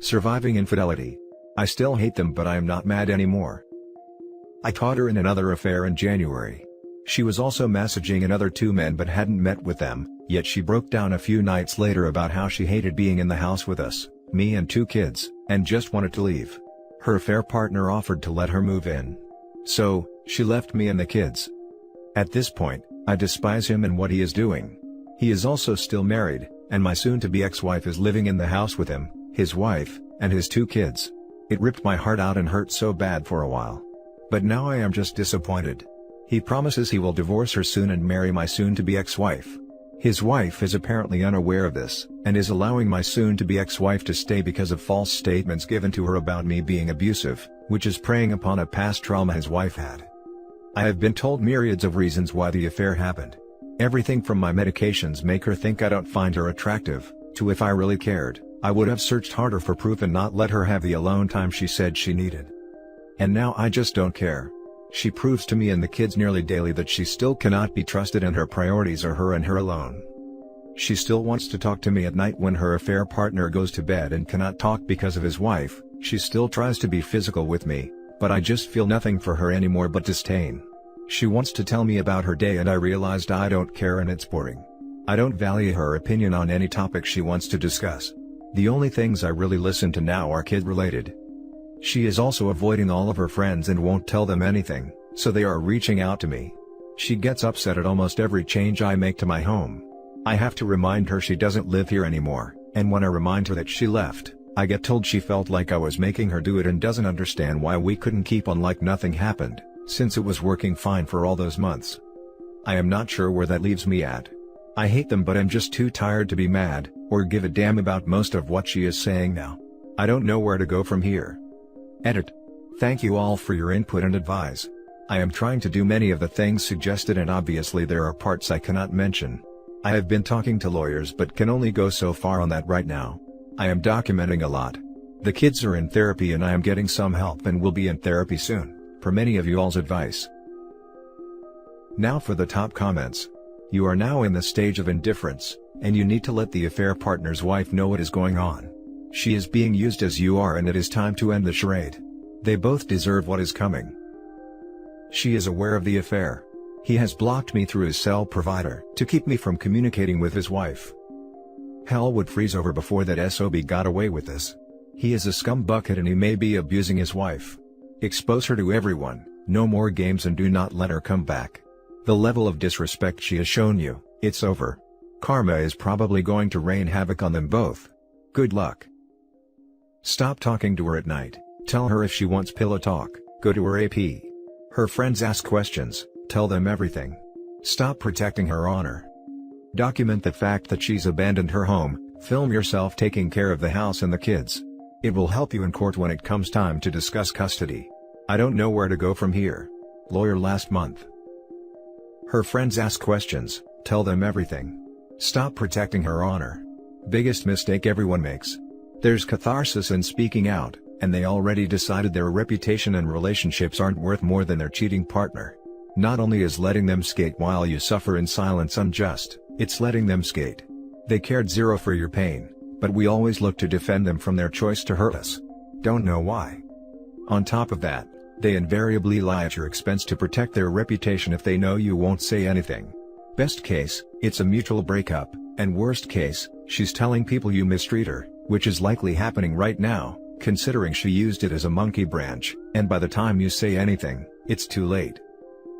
Surviving infidelity. I still hate them, but I am not mad anymore. I caught her in another affair in January. She was also messaging another 2 men but hadn't met with them, yet she broke down a few nights later about how she hated being in the house with us, me and 2 kids, and just wanted to leave. Her affair partner offered to let her move in. So, she left me and the kids. At this point, I despise him and what he is doing. He is also still married, and my soon-to-be ex-wife is living in the house with him, his wife, and his 2 kids. It ripped my heart out and hurt so bad for a while. But now I am just disappointed. He promises he will divorce her soon and marry my soon-to-be ex-wife. His wife is apparently unaware of this, and is allowing my soon-to-be ex-wife to stay because of false statements given to her about me being abusive, which is preying upon a past trauma his wife had. I have been told myriads of reasons why the affair happened. Everything from my medications make her think I don't find her attractive, to if I really cared, I would have searched harder for proof and not let her have the alone time she said she needed. And now I just don't care. She proves to me and the kids nearly daily that she still cannot be trusted and her priorities are her and her alone. She still wants to talk to me at night when her affair partner goes to bed and cannot talk because of his wife. She still tries to be physical with me, but I just feel nothing for her anymore but disdain. She wants to tell me about her day and I realized I don't care and it's boring. I don't value her opinion on any topic she wants to discuss. The only things I really listen to now are kid-related. She is also avoiding all of her friends and won't tell them anything, so they are reaching out to me. She gets upset at almost every change I make to my home. I have to remind her she doesn't live here anymore, and when I remind her that she left, I get told she felt like I was making her do it and doesn't understand why we couldn't keep on like nothing happened, since it was working fine for all those months. I am not sure where that leaves me at. I hate them, but I'm just too tired to be mad, or give a damn about most of what she is saying now. I don't know where to go from here. Edit. Thank you all for your input and advice. I am trying to do many of the things suggested and obviously there are parts I cannot mention. I have been talking to lawyers but can only go so far on that right now. I am documenting a lot. The kids are in therapy and I am getting some help and will be in therapy soon, per many of you all's advice. Now for the top comments. You are now in the stage of indifference, and you need to let the affair partner's wife know what is going on. She is being used as you are and it is time to end the charade. They both deserve what is coming. She is aware of the affair. He has blocked me through his cell provider to keep me from communicating with his wife. Hell would freeze over before that SOB got away with this. He is a scumbucket and he may be abusing his wife. Expose her to everyone, no more games and do not let her come back. The level of disrespect she has shown you, it's over. Karma is probably going to rain havoc on them both. Good luck. Stop talking to her at night. Tell her if she wants pillow talk, go to her AP. Her friends ask questions, tell them everything. Stop protecting her honor. Document the fact that she's abandoned her home, film yourself taking care of the house and the kids. It will help you in court when it comes time to discuss custody. I don't know where to go from here. Lawyer last month. Her friends ask questions, tell them everything. Stop protecting her honor. Biggest mistake everyone makes. There's catharsis in speaking out, and they already decided their reputation and relationships aren't worth more than their cheating partner. Not only is letting them skate while you suffer in silence unjust, it's letting them skate. They cared zero for your pain, but we always look to defend them from their choice to hurt us. Don't know why. On top of that, they invariably lie at your expense to protect their reputation if they know you won't say anything. Best case, it's a mutual breakup, and worst case, she's telling people you mistreat her, which is likely happening right now, considering she used it as a monkey branch, and by the time you say anything, it's too late.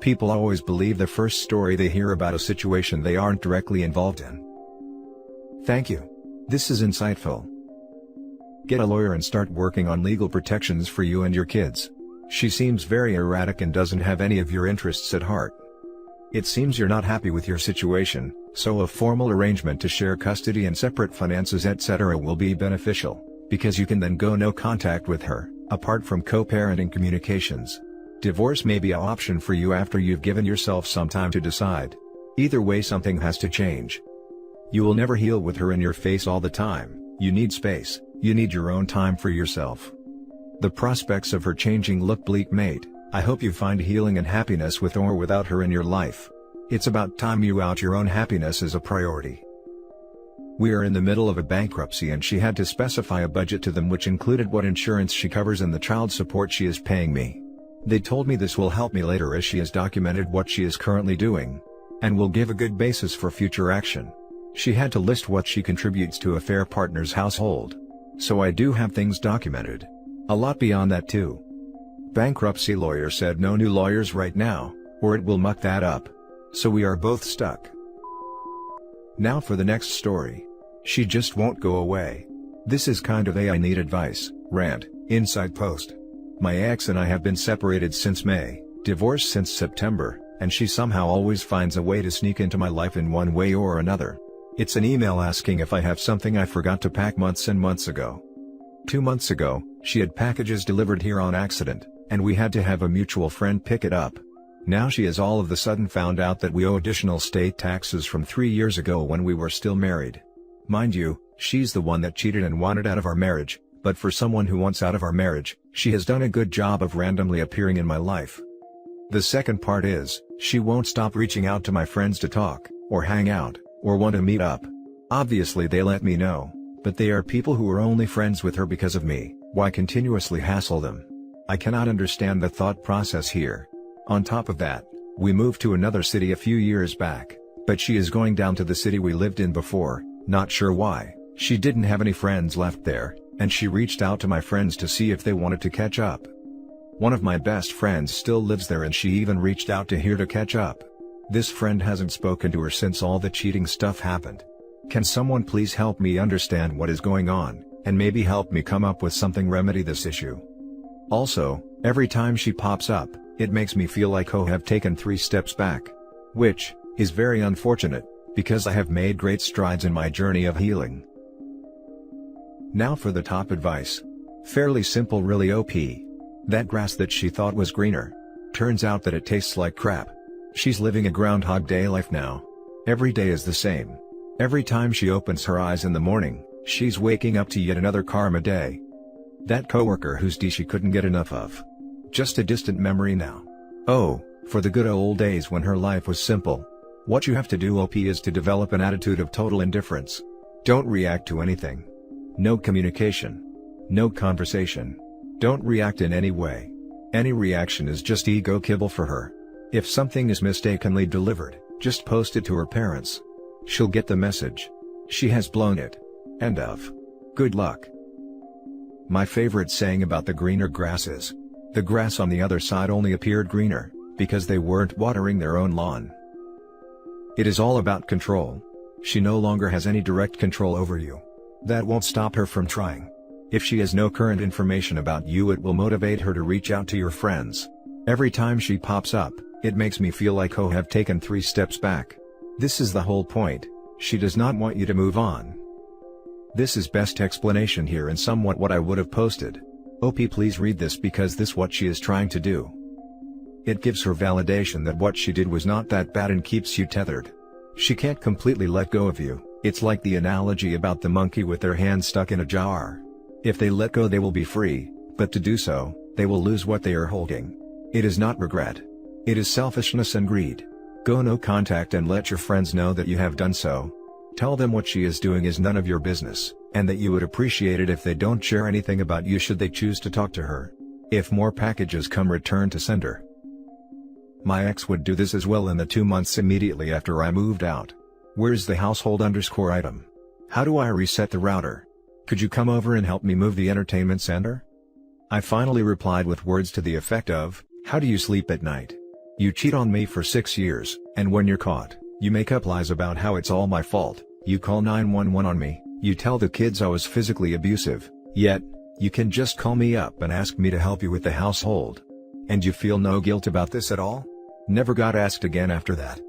People always believe the first story they hear about a situation they aren't directly involved in. Thank you. This is insightful. Get a lawyer and start working on legal protections for you and your kids. She seems very erratic and doesn't have any of your interests at heart. It seems you're not happy with your situation, so a formal arrangement to share custody and separate finances etc. will be beneficial, because you can then go no contact with her, apart from co-parenting communications. Divorce may be an option for you after you've given yourself some time to decide. Either way, something has to change. You will never heal with her in your face all the time. You need space, you need your own time for yourself. The prospects of her changing look bleak, mate. I hope you find healing and happiness with or without her in your life. It's about time you out your own happiness as a priority. We are in the middle of a bankruptcy and she had to specify a budget to them which included what insurance she covers and the child support she is paying me. They told me this will help me later as she has documented what she is currently doing, and will give a good basis for future action. She had to list what she contributes to affair partner's household. So I do have things documented. A lot beyond that too. Bankruptcy lawyer said no new lawyers right now, or it will muck that up. So we are both stuck. Now for the next story. She just won't go away. This is kind of a I need advice rant, inside post. My ex and I have been separated since May, divorced since September, and she somehow always finds a way to sneak into my life in one way or another. It's an email asking if I have something I forgot to pack months and months ago. 2 months ago, she had packages delivered here on accident, and we had to have a mutual friend pick it up. Now she has all of the sudden found out that we owe additional state taxes from 3 years ago when we were still married. Mind you, she's the one that cheated and wanted out of our marriage, but for someone who wants out of our marriage, she has done a good job of randomly appearing in my life. The second part is, she won't stop reaching out to my friends to talk, or hang out, or want to meet up. Obviously they let me know, but they are people who are only friends with her because of me. Why continuously hassle them? I cannot understand the thought process here. On top of that, we moved to another city a few years back, but she is going down to the city we lived in before, not sure why. She didn't have any friends left there, and she reached out to my friends to see if they wanted to catch up. One of my best friends still lives there and she even reached out to here to catch up. This friend hasn't spoken to her since all the cheating stuff happened. Can someone please help me understand what is going on, and maybe help me come up with something remedy this issue? Also, every time she pops up, it makes me feel like I have taken 3 steps back. Which is very unfortunate, because I have made great strides in my journey of healing. Now for the top advice. Fairly simple, really OP. That grass that she thought was greener. Turns out that it tastes like crap. She's living a Groundhog Day life now. Every day is the same. Every time she opens her eyes in the morning, she's waking up to yet another karma day. That coworker whose D she couldn't get enough of. Just a distant memory now. Oh, for the good old days when her life was simple. What you have to do OP is to develop an attitude of total indifference. Don't react to anything. No communication. No conversation. Don't react in any way. Any reaction is just ego kibble for her. If something is mistakenly delivered, just post it to her parents. She'll get the message. She has blown it. End of. Good luck. My favorite saying about the greener grass is, the grass on the other side only appeared greener, because they weren't watering their own lawn. It is all about control. She no longer has any direct control over you. That won't stop her from trying. If she has no current information about you, it will motivate her to reach out to your friends. Every time she pops up, it makes me feel like I have taken 3 steps back. This is the whole point. She does not want you to move on. This is best explanation here and somewhat what I would have posted. OP, please read this because this what she is trying to do. It gives her validation that what she did was not that bad and keeps you tethered. She can't completely let go of you. It's like the analogy about the monkey with their hand stuck in a jar. If they let go they will be free, but to do so, they will lose what they are holding. It is not regret. It is selfishness and greed. Go no contact and let your friends know that you have done so. Tell them what she is doing is none of your business, and that you would appreciate it if they don't share anything about you should they choose to talk to her. If more packages come, return to sender. My ex would do this as well in the 2 months immediately after I moved out. Where's the household _ item? How do I reset the router? Could you come over and help me move the entertainment center? I finally replied with words to the effect of, how do you sleep at night? You cheat on me for 6 years, and when you're caught, you make up lies about how it's all my fault. You call 911 on me, you tell the kids I was physically abusive, yet, you can just call me up and ask me to help you with the household. And you feel no guilt about this at all? Never got asked again after that.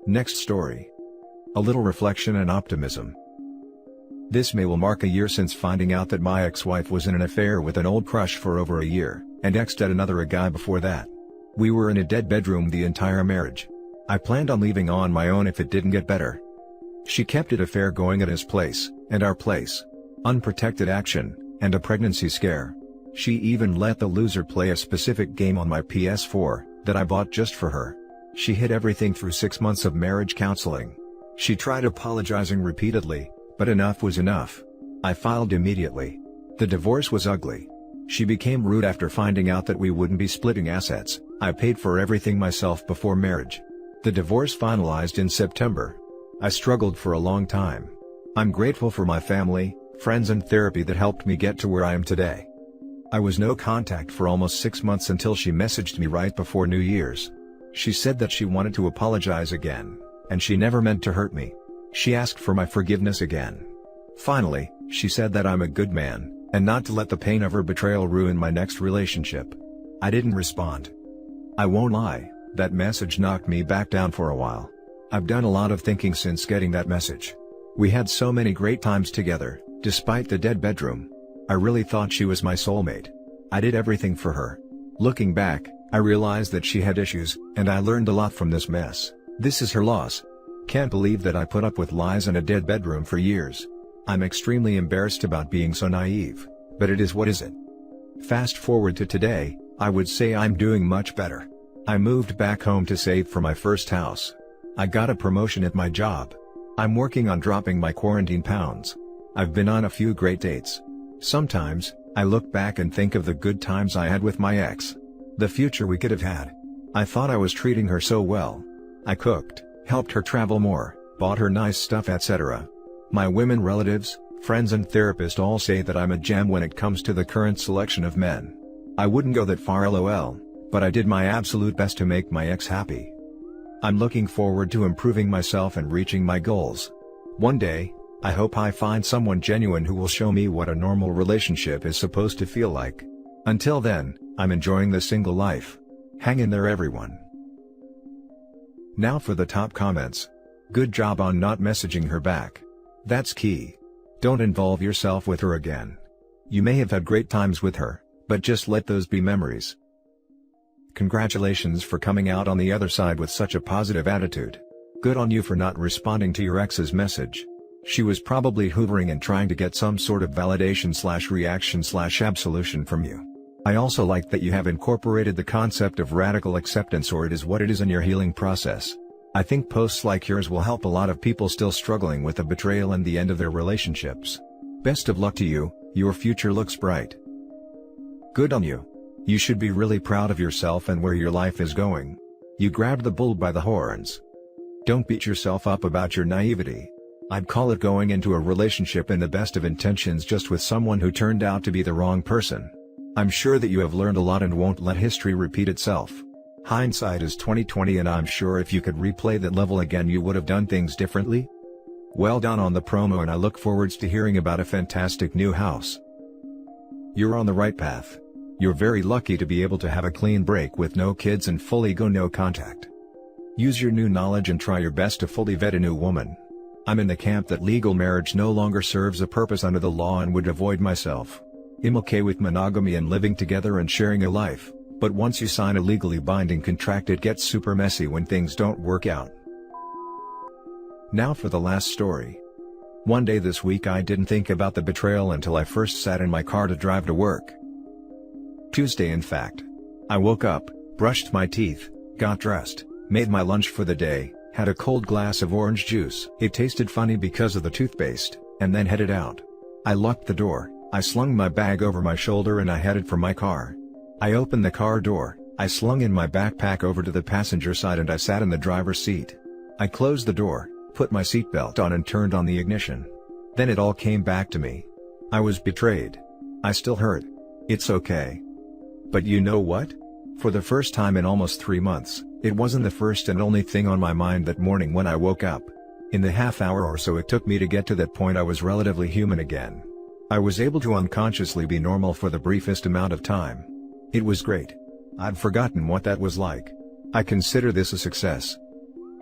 Next story. A little reflection and optimism. This May will mark a year since finding out that my ex-wife was in an affair with an old crush for over a year, and ex-dated another a guy before that. We were in a dead bedroom the entire marriage. I planned on leaving on my own if it didn't get better. She kept it affair going at his place, and our place. Unprotected action, and a pregnancy scare. She even let the loser play a specific game on my PS4, that I bought just for her. She hid everything through 6 months of marriage counseling. She tried apologizing repeatedly, but enough was enough. I filed immediately. The divorce was ugly. She became rude after finding out that we wouldn't be splitting assets. I paid for everything myself before marriage. The divorce finalized in September. I struggled for a long time. I'm grateful for my family, friends and therapy that helped me get to where I am today. I was no contact for almost 6 months until she messaged me right before New Year's. She said that she wanted to apologize again, and she never meant to hurt me. She asked for my forgiveness again. Finally, she said that I'm a good man, and not to let the pain of her betrayal ruin my next relationship. I didn't respond. I won't lie, that message knocked me back down for a while. I've done a lot of thinking since getting that message. We had so many great times together, despite the dead bedroom. I really thought she was my soulmate. I did everything for her. Looking back, I realized that she had issues, and I learned a lot from this mess. This is her loss. Can't believe that I put up with lies and a dead bedroom for years. I'm extremely embarrassed about being so naive, but it is what is it. Fast forward to today, I would say I'm doing much better. I moved back home to save for my first house. I got a promotion at my job. I'm working on dropping my quarantine pounds. I've been on a few great dates. Sometimes, I look back and think of the good times I had with my ex. The future we could have had. I thought I was treating her so well. I cooked, helped her travel more, bought her nice stuff, etc. My women relatives, friends and therapists all say that I'm a gem when it comes to the current selection of men. I wouldn't go that far, lol, but I did my absolute best to make my ex happy. I'm looking forward to improving myself and reaching my goals. One day, I hope I find someone genuine who will show me what a normal relationship is supposed to feel like. Until then, I'm enjoying the single life. Hang in there, everyone. Now for the top comments. Good job on not messaging her back. That's key. Don't involve yourself with her again. You may have had great times with her, but just let those be memories. Congratulations for coming out on the other side with such a positive attitude. Good on you for not responding to your ex's message. She was probably hoovering and trying to get some sort of validation/reaction/absolution from you. I also like that you have incorporated the concept of radical acceptance, or it is what it is, in your healing process. I think posts like yours will help a lot of people still struggling with the betrayal and the end of their relationships. Best of luck to you, your future looks bright. Good on you. You should be really proud of yourself and where your life is going. You grabbed the bull by the horns. Don't beat yourself up about your naivety. I'd call it going into a relationship in the best of intentions, just with someone who turned out to be the wrong person. I'm sure that you have learned a lot and won't let history repeat itself. Hindsight is 20/20, and I'm sure if you could replay that level again you would have done things differently. Well done on the promo, and I look forwards to hearing about a fantastic new house. You're on the right path. You're very lucky to be able to have a clean break with no kids and fully go no contact. Use your new knowledge and try your best to fully vet a new woman. I'm in the camp that legal marriage no longer serves a purpose under the law and would avoid myself. I'm okay with monogamy and living together and sharing a life, but once you sign a legally binding contract it gets super messy when things don't work out. Now for the last story. One day this week I didn't think about the betrayal until I first sat in my car to drive to work. Tuesday, in fact. I woke up, brushed my teeth, got dressed, made my lunch for the day, had a cold glass of orange juice. It tasted funny because of the toothpaste, and then headed out. I locked the door, I slung my bag over my shoulder and I headed for my car. I opened the car door, I slung in my backpack over to the passenger side and I sat in the driver's seat. I closed the door, put my seatbelt on and turned on the ignition. Then it all came back to me. I was betrayed. I still hurt. It's okay. But you know what? For the first time in almost 3 months, it wasn't the first and only thing on my mind that morning when I woke up. In the half hour or so it took me to get to that point, I was relatively human again. I was able to unconsciously be normal for the briefest amount of time. It was great. I'd forgotten what that was like. I consider this a success.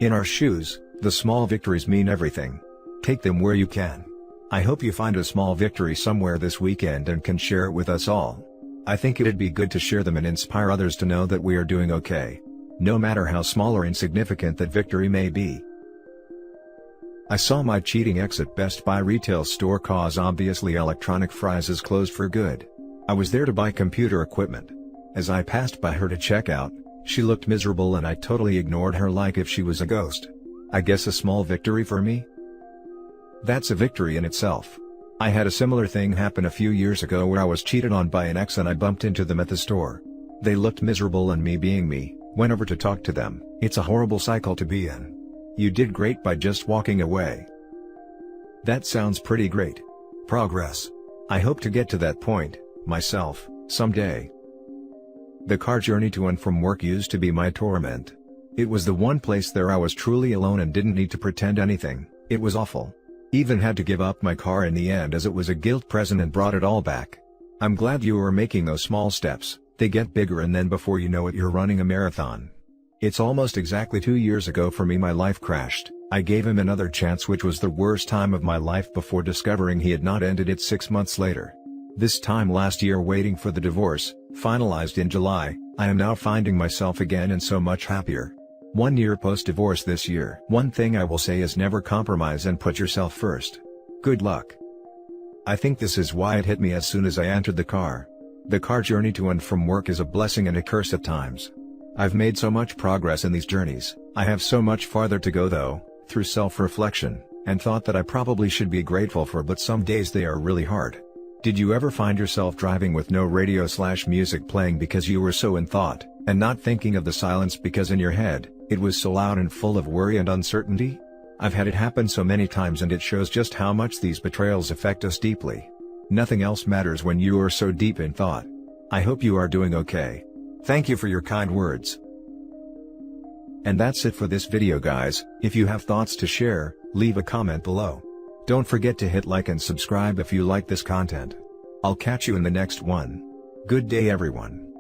In our shoes, the small victories mean everything. Take them where you can. I hope you find a small victory somewhere this weekend and can share it with us all. I think it'd be good to share them and inspire others to know that we are doing okay. No matter how small or insignificant that victory may be. I saw my cheating ex at Best Buy retail store cause obviously electronic fries is closed for good. I was there to buy computer equipment. As I passed by her to check out, she looked miserable and I totally ignored her like if she was a ghost. I guess a small victory for me? That's a victory in itself. I had a similar thing happen a few years ago where I was cheated on by an ex and I bumped into them at the store. They looked miserable and me being me, went over to talk to them. It's a horrible cycle to be in. You did great by just walking away. That sounds pretty great. Progress. I hope to get to that point, myself, someday. The car journey to and from work used to be my torment. It was the one place there I was truly alone and didn't need to pretend anything. It was awful. Even had to give up my car in the end as it was a guilt present and brought it all back. I'm glad you are making those small steps. They get bigger and then before you know it you're running a marathon. It's almost exactly 2 years ago for me my life crashed. I gave him another chance which was the worst time of my life before discovering he had not ended it 6 months later. This time last year waiting for the divorce, finalized in July, I am now finding myself again and so much happier. 1 year post-divorce this year. One thing I will say is never compromise and put yourself first. Good luck. I think this is why it hit me as soon as I entered the car. The car journey to and from work is a blessing and a curse at times. I've made so much progress in these journeys. I have so much farther to go though, through self-reflection, and thought that I probably should be grateful for, but some days they are really hard. Did you ever find yourself driving with no radio/music playing because you were so in thought, and not thinking of the silence because in your head, it was so loud and full of worry and uncertainty? I've had it happen so many times and it shows just how much these betrayals affect us deeply. Nothing else matters when you are so deep in thought. I hope you are doing okay. Thank you for your kind words. And that's it for this video guys. If you have thoughts to share, leave a comment below. Don't forget to hit like and subscribe if you like this content. I'll catch you in the next one. Good day everyone.